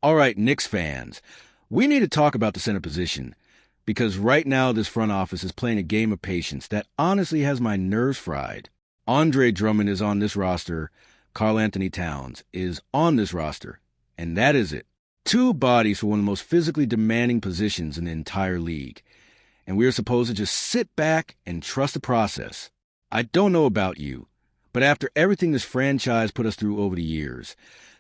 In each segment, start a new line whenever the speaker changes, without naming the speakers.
All right, Knicks fans, we need to talk about the center position because right now this front office is playing a game of patience that honestly has my nerves fried. Andre Drummond is on this roster. Karl Anthony Towns is on this roster. And that is it. Two bodies for one of the most physically demanding positions in the entire league. And we are supposed to just sit back and trust the process. I don't know about you, but after everything this franchise put us through over the years,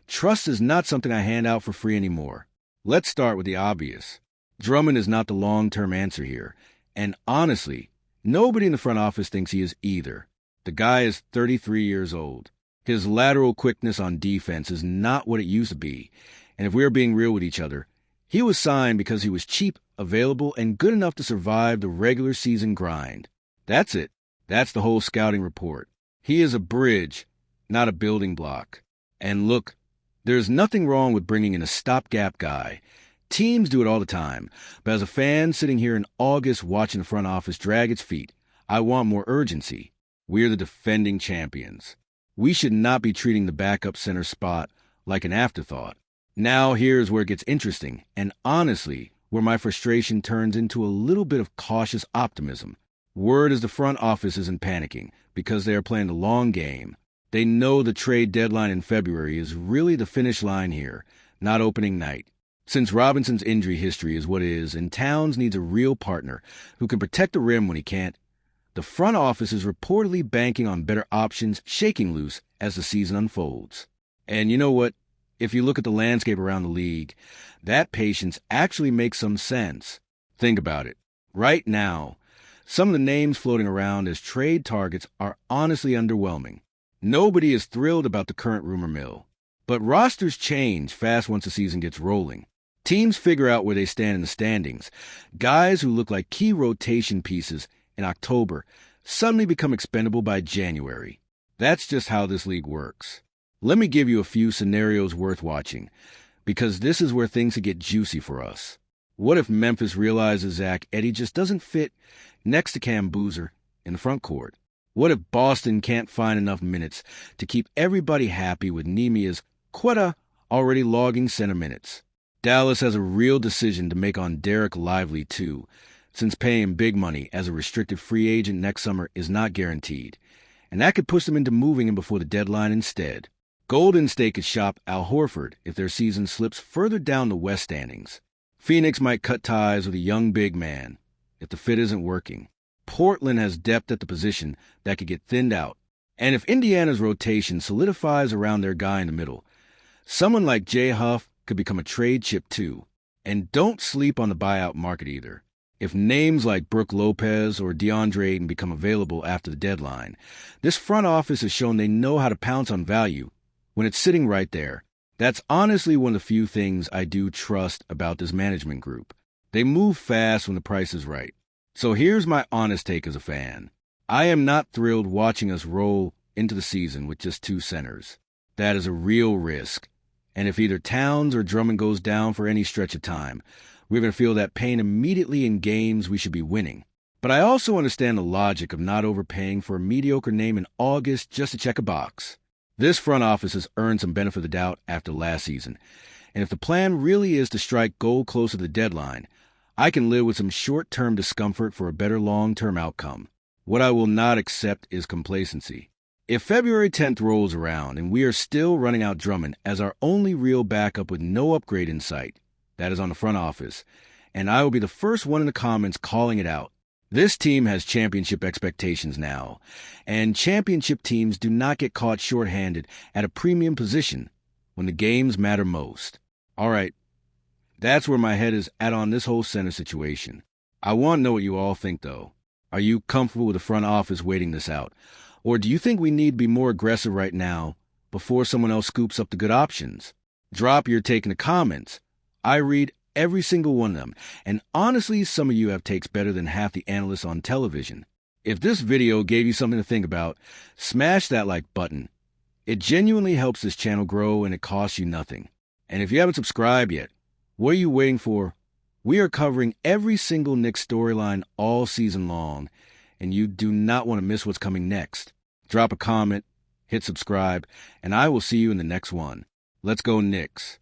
trust is not something I hand out for free anymore. Let's start with the obvious. Drummond is not the long-term answer here. And honestly, nobody in the front office thinks he is either. The guy is 33 years old. His lateral quickness on defense is not what it used to be. And if we're being real with each other, he was signed because he was cheap, available, and good enough to survive the regular season grind. That's it. That's the whole scouting report. He is a bridge, not a building block. And look, there's nothing wrong with bringing in a stopgap guy. Teams do it all the time. But as a fan sitting here in August watching the front office drag its feet, I want more urgency. We're the defending champions. We should not be treating the backup center spot like an afterthought. Now here's where it gets interesting, and honestly, where my frustration turns into a little bit of cautious optimism. Word is the front office isn't panicking because they are playing the long game. They know the trade deadline in February is really the finish line here, not opening night. Since Robinson's injury history is what it is, and Towns needs a real partner who can protect the rim when he can't, the front office is reportedly banking on better options shaking loose as the season unfolds. And you know what? If you look at the landscape around the league, that patience actually makes some sense. Think about it. Right now, some of the names floating around as trade targets are honestly underwhelming. Nobody is thrilled about the current rumor mill. But rosters change fast once the season gets rolling. Teams figure out where they stand in the standings. Guys who look like key rotation pieces in October suddenly become expendable by January. That's just how this league works. Let me give you a few scenarios worth watching, because this is where things could get juicy for us. What if Memphis realizes Zach Edey just doesn't fit next to Cam Boozer in the front court? What if Boston can't find enough minutes to keep everybody happy with Nemia's Quetta already logging center minutes? Dallas has a real decision to make on Derek Lively, too, since paying big money as a restricted free agent next summer is not guaranteed, and that could push them into moving him before the deadline instead. Golden State could shop Al Horford if their season slips further down the West standings. Phoenix might cut ties with a young big man if the fit isn't working. Portland has depth at the position that could get thinned out. And if Indiana's rotation solidifies around their guy in the middle, someone like Jay Huff could become a trade chip too. And don't sleep on the buyout market either. If names like Brook Lopez or DeAndre Ayton become available after the deadline, this front office has shown they know how to pounce on value when it's sitting right there. That's honestly one of the few things I do trust about this management group. They move fast when the price is right. So here's my honest take as a fan. I am not thrilled watching us roll into the season with just two centers. That is a real risk. And if either Towns or Drummond goes down for any stretch of time, we're going to feel that pain immediately in games we should be winning. But I also understand the logic of not overpaying for a mediocre name in August just to check a box. This front office has earned some benefit of the doubt after last season. And if the plan really is to strike gold close to the deadline, I can live with some short-term discomfort for a better long-term outcome. What I will not accept is complacency. If February 10th rolls around and we are still running out Drummond as our only real backup with no upgrade in sight, that is on the front office, and I will be the first one in the comments calling it out. This team has championship expectations now, and championship teams do not get caught shorthanded at a premium position when the games matter most. All right, that's where my head is at on this whole center situation. I want to know what you all think, though. Are you comfortable with the front office waiting this out? Or do you think we need to be more aggressive right now before someone else scoops up the good options? Drop your take in the comments. I read every single one of them, and honestly, some of you have takes better than half the analysts on television. If this video gave you something to think about, smash that like button. It genuinely helps this channel grow and it costs you nothing. And if you haven't subscribed yet, what are you waiting for? We are covering every single Knicks storyline all season long, and you do not want to miss what's coming next. Drop a comment, hit subscribe, and I will see you in the next one. Let's go Knicks.